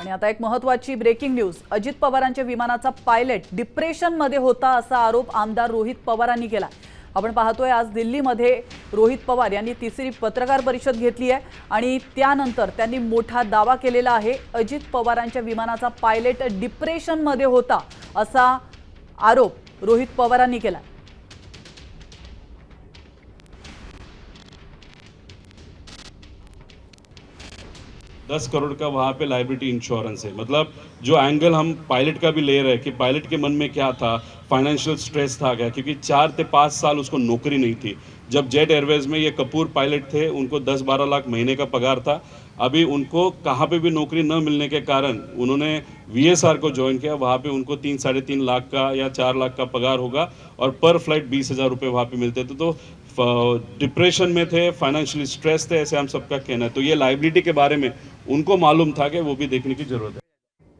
आणि आता एक महत्त्वाची ब्रेकिंग न्यूज। अजित पवारांच्या विमानाचा पायलट डिप्रेशनमध्ये होता असा आरोप आमदार रोहित पवारांनी केला। आपण पाहतोय आज दिल्लीमध्ये रोहित पवार यांनी तिसरी पत्रकार परिषद घेतली आहे आणि त्यानंतर त्यांनी मोठा दावा केलेला आहे। अजित पवारांच्या विमानाचा पायलट डिप्रेशनमध्ये होता असा आरोप रोहित पवारांनी केला। 10 करोड़ का वहाँ पे लाइबिलिटी इंश्योरेंस है। मतलब जो एंगल हम पायलट का भी ले रहे हैं कि पायलट के मन में क्या था, फाइनेंशियल स्ट्रेस था क्या, क्योंकि 4 से 5 साल उसको नौकरी नहीं थी। जब जेट एयरवेज में ये कपूर पायलट थे, उनको 10-12 लाख महीने का पगार था। अभी उनको कहाँ पे भी नौकरी न मिलने के कारण उन्होंने वीएसआर को ज्वाइन किया। वहाँ पे उनको 3-3.5 लाख का या 4 लाख का पगार होगा और पर फ्लाइट 20,000 रुपये वहाँ पे मिलते थे। तो डिप्रेशन में थे, फाइनेंशियली स्ट्रेस थे, ऐसे हम सबका कहना है। तो ये लाइबिलिटी के बारे में उनको मालूम था कि वो भी देखने की जरूरत है।